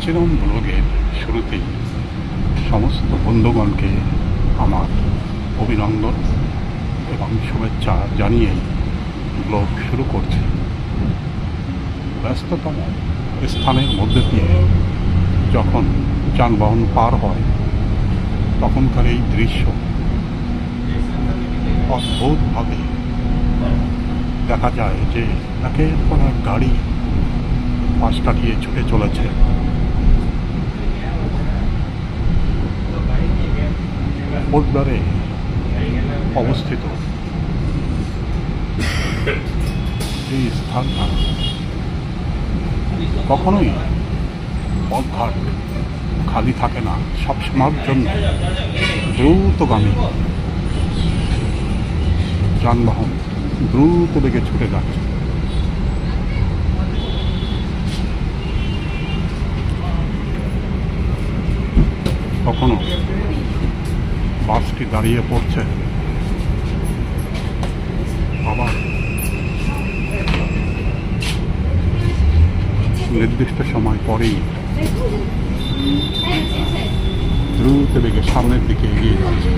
অচেতন ব্লগের শুরুতেই সমস্ত বন্ধুগণকে আমার অভিনন্দন এবং শুভেচ্ছা জানিয়ে ব্লগ শুরু করছি। ব্যস্ততম স্থানের মধ্যে দিয়ে যখন যানবাহন পার হয় তখনকার এই দৃশ্য অদ্ভুতভাবে দেখা যায় যে একের পর এক গাড়ি পাশ কাটিয়ে ছুটে চলেছে। পোর্টব্লেয়ারে অবস্থিত এই স্থানটা কখনোই পথঘাট খালি থাকে না, সবসময়ের জন্য দ্রুতগামী যানবাহন দ্রুত বেগে ছুটে যাচ্ছে। কখনো বাসটি দাঁড়িয়ে পড়ছে, আবার নির্দিষ্ট সময় পরেই দ্রুত বেগে সামনের দিকে এগিয়ে যাচ্ছে।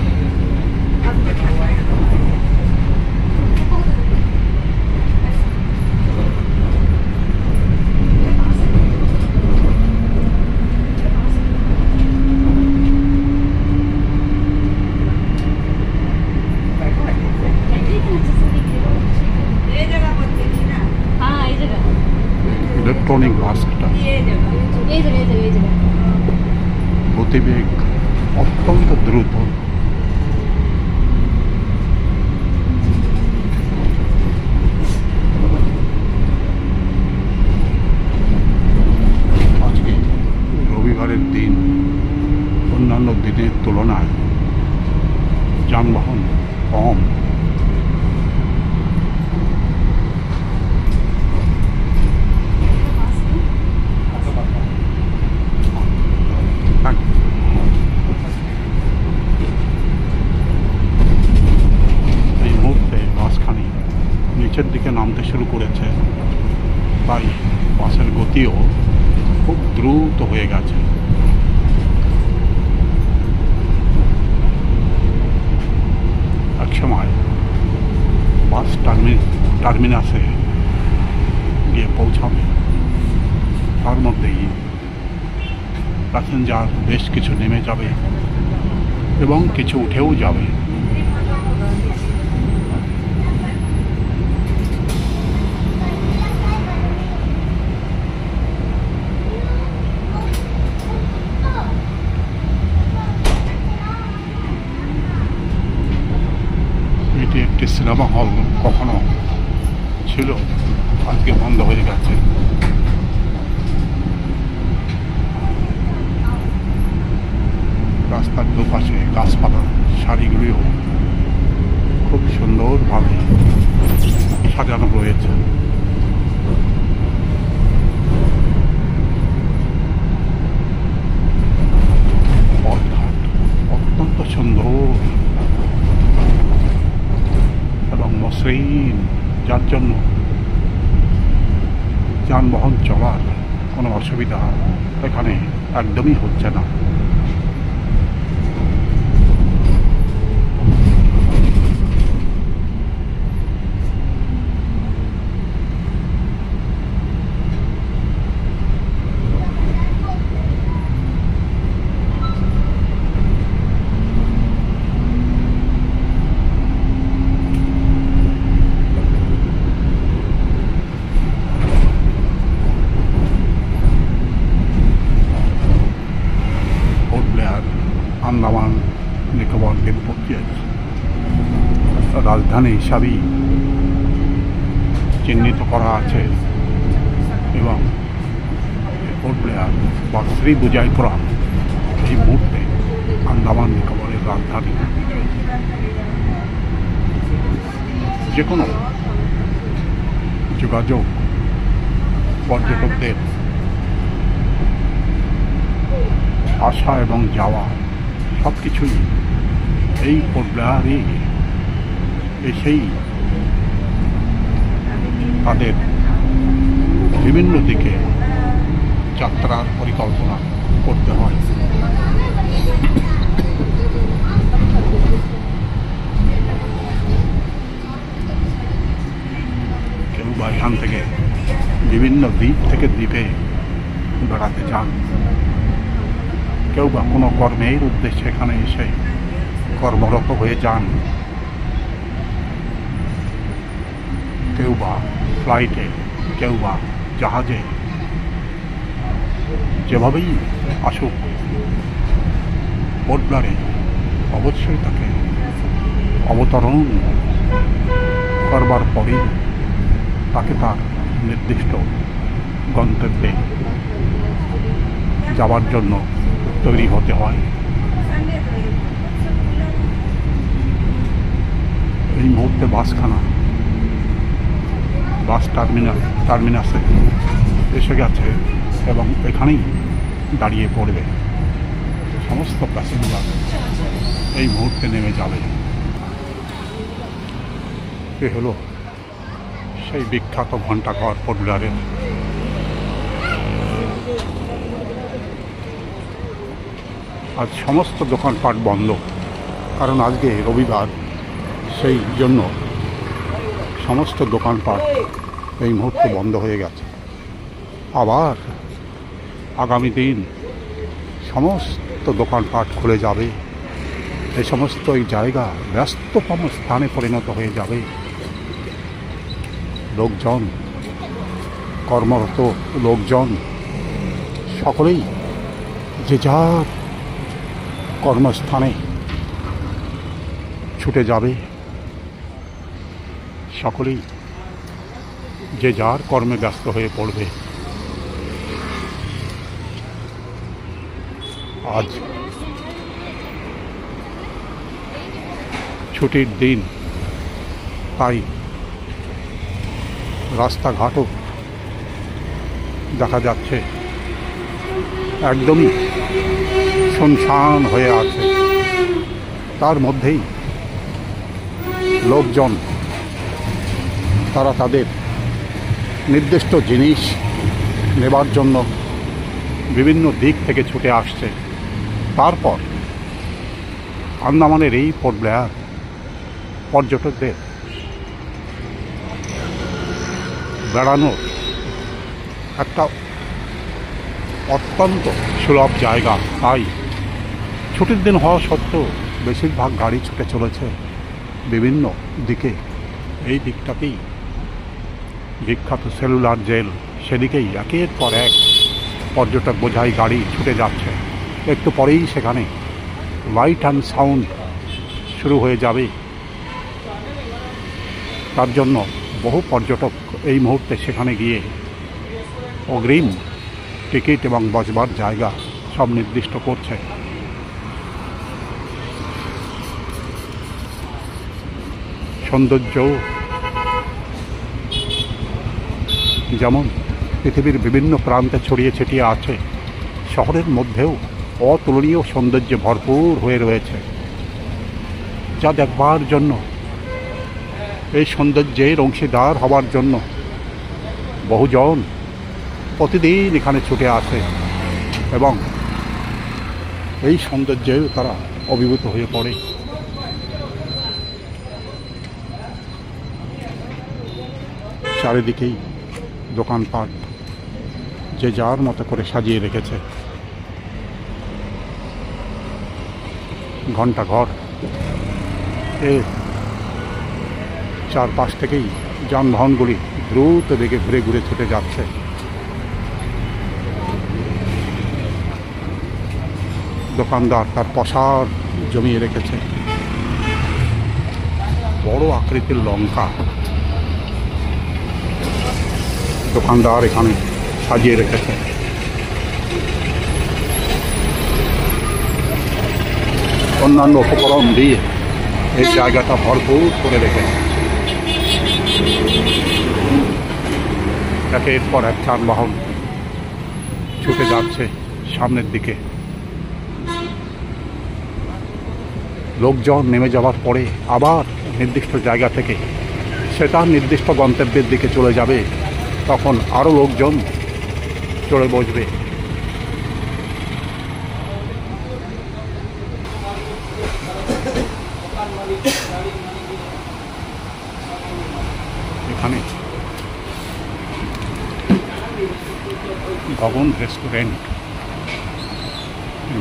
ইলেকট্রনিক বাসটা গতিবেগ অত্যন্ত দ্রুত। আজকে রবিবারের দিন, অন্যান্য দিনের তুলনায় যানবাহন কম। নিচের দিকে নামতে শুরু করেছে, তাই বাসের গতিও খুব দ্রুত হয়ে গেছে। একসময় বাস টার্মিনাসে গিয়ে পৌঁছাবে, তার মধ্যেই প্যাসেঞ্জার বেশ কিছু নেমে যাবে এবং কিছু উঠেও যাবে। এটি একটি সিনেমা হল, কখনো ছিল, আজকে বন্ধ হয়ে গেছে। রাস্তার দুপাশে গাছপালার সারিগুলিও খুব সুন্দরভাবে সাজানো রয়েছে। পথঘাট অত্যন্ত সুন্দর এবং মসৃণ, যার জন্য যানবাহন চলার কোনো অসুবিধা এখানে একদমই হচ্ছে না। আন্দামান নিকোবর দ্বীপপুঞ্জের রাজধানী হিসাবেই চিহ্নিত করা আছে এবং পোর্টব্লেয়ার বা শ্রীবিজয়পুরা এই মুহূর্তে আন্দামান নিকোবরের রাজধানী। যে কোনো যোগাযোগ, পর্যটকদের আসা এবং যাওয়া সব কিছুই এই পোর্টব্লেয়ারে এসেই তাদের বিভিন্ন দিকে যাত্রার পরিকল্পনা করতে হয়। কেউ বা এখান থেকে বিভিন্ন দ্বীপ থেকে দ্বীপে বেড়াতে যান, কেউ বা কোনো কর্মের উদ্দেশ্যে এখানে এসে কর্মরত হয়ে যান, কেউ বা ফ্লাইটে, কেউ বা জাহাজে, যেভাবেই আসুক পোর্ট ব্লেয়ারে অবশ্যই তাকে অবতরণ করবার পরেই তাকে তার নির্দিষ্ট গন্তব্যে যাওয়ার জন্য তৈরি হতে হয়। এই মুহূর্তে বাস টার্মিনাসে এসে গেছে এবং এখানেই দাঁড়িয়ে পড়বে। সমস্ত প্যাসেঞ্জার এই মুহূর্তে নেমে যাবে। এ হলো সেই বিখ্যাত ঘণ্টাঘর পোর্ট ব্লেয়ারের। আজ সমস্ত দোকানপাট বন্ধ, কারণ আজকে রবিবার, সেই জন্য সমস্ত দোকানপাট এই মুহূর্তে বন্ধ হয়ে গেছে। আবার আগামী দিন সমস্ত দোকানপাট খুলে যাবে। এই সমস্ত এই জায়গা ব্যস্ততম স্থানে পরিণত হয়ে যাবে। লোকজন, কর্মরত লোকজন সকলেই যে যার কর্মস্থানে ছুটে যাবে। সকলেই যে যার কর্মে ব্যস্ত হয়ে পড়বে। আজ ছুটির দিন, তাই রাস্তাঘাটও দেখা যাচ্ছে একদমই শুনশান হয়ে আছে। তার মধ্যেই লোকজন তারা তাদের নির্দিষ্ট জিনিস নেবার জন্য বিভিন্ন দিক থেকে ছুটে আসছে। তারপর আন্দামানের এই পোর্ট ব্লেয়ার পর্যটকদের বেড়ানোর একটা অত্যন্ত সুলভ জায়গা। তাই ছুটির দিন হওয়া সত্ত্বেও বেশিরভাগ গাড়ি ছুটে চলেছে বিভিন্ন দিকে। এই দিকটাতেই বিখ্যাত সেলুলার জেল, সেদিকেই একের পর এক পর্যটক বোঝাই গাড়ি ছুটে যাচ্ছে। একটু পরেই সেখানে লাইট অ্যান্ড সাউন্ড শুরু হয়ে যাবে। তার জন্য বহু পর্যটক এই মুহূর্তে সেখানে গিয়ে অগ্রিম টিকিট এবং বসবার জায়গা সব নির্দিষ্ট করছে। সৌন্দর্য যেমন পৃথিবীর বিভিন্ন প্রান্তে ছড়িয়ে ছিটিয়ে আছে, শহরের মধ্যেও অতুলনীয় সৌন্দর্যে ভরপুর হয়ে রয়েছে, যা দেখবার জন্য, এই সৌন্দর্যের অংশীদার হবার জন্য বহুজন প্রতিদিন এখানে ছুটে আসে এবং এই সৌন্দর্যেও তারা অভিভূত হয়ে পড়ে। চারিদিকেই দোকানপাট যে যার মতো করে সাজিয়ে রেখেছে। ঘণ্টাঘর এর চারপাশ থেকেই যানবাহনগুলি দ্রুত বেগে ঘুরে ঘুরে ছুটে যাচ্ছে। দোকানদার তার পসার জমিয়ে রেখেছে। বড় আকৃতির লঙ্কা দোকানদার এখানে সাজিয়ে রেখেছে। অন্যান্য উপকরণ দিয়ে এই জায়গাটা ভরপুর করে রেখেছে। একের পর এক যানবাহন ছুটে যাচ্ছে সামনের দিকে। লোকজন নেমে যাওয়ার পরে আবার নির্দিষ্ট জায়গা থেকে সে তার নির্দিষ্ট গন্তব্যের দিকে চলে যাবে। তখন আরও লোকজন চড়ে বসবে। এখানে গগন রেস্টুরেন্ট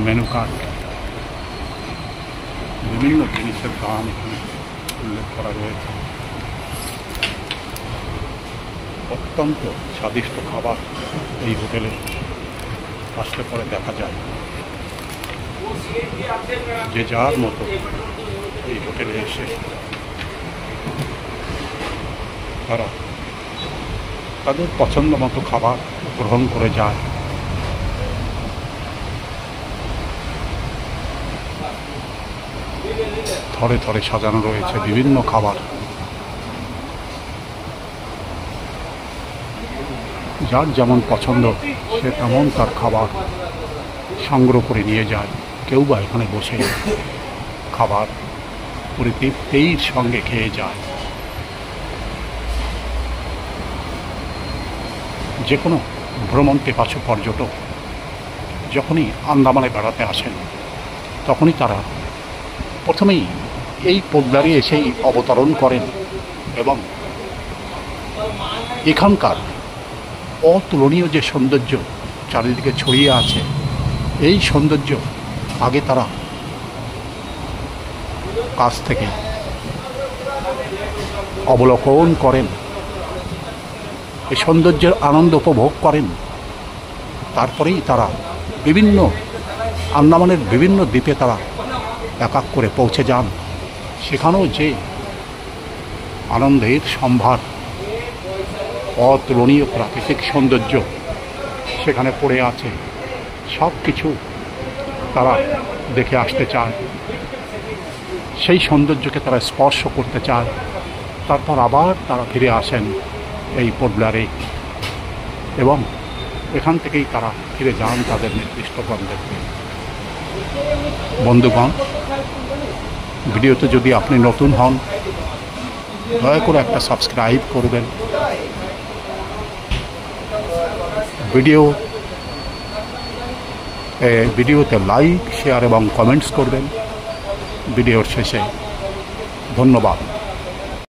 মেনু কার্ড, বিভিন্ন জিনিসের দাম এখানে উল্লেখ করা রয়েছে। অত্যন্ত স্বাদিষ্ট খাবার এই হোটেলে আসলে পরে দেখা যায়। যে যার মতো এই হোটেলে এসে তারা তাদের পছন্দ মতো খাবার গ্রহণ করে যায়। থরে থরে সাজানো রয়েছে বিভিন্ন খাবার, যার যেমন পছন্দ সে তেমন তার খাবার সংগ্রহ করে নিয়ে যায়। কেউ বা এখানে বসে খাবার পরিতৃপ্তির সঙ্গে খেয়ে যায়। যে কোনো ভ্রমণ পিপাসু পর্যটক যখনই আন্দামানে বেড়াতে আসেন তখনই তারা প্রথমেই এই পোদ্দারে এসেই অবতরণ করেন এবং এখানকার অতুলনীয় যে সৌন্দর্য চারিদিকে ছড়িয়ে আছে, এই সৌন্দর্য আগে তারা কাছ থেকে অবলোকন করেন, এই সৌন্দর্যের আনন্দ উপভোগ করেন। তারপরেই তারা বিভিন্ন আন্দামানের বিভিন্ন দ্বীপে তারা এক এক করে পৌঁছে যান। সেখানেও যে আনন্দের সম্ভার, অতুলনীয় প্রাকৃতিক সৌন্দর্য সেখানে পড়ে আছে, সব কিছু তারা দেখে আসতে চায়, সেই সৌন্দর্যকে তারা স্পর্শ করতে চায়। তারপর আবার তারা ফিরে আসেন এই পোডলারে এবং এখান থেকেই তারা ফিরে যান তাদের নির্দিষ্ট গন্তব্যে। বন্ধুগণ, ভিডিওতে যদি আপনি নতুন হন দয়া করে একটা সাবস্ক্রাইব করবেন, ভিডিওতে লাইক, শেয়ার এবং কমেন্টস করবেন। ভিডিওর শেষে ধন্যবাদ।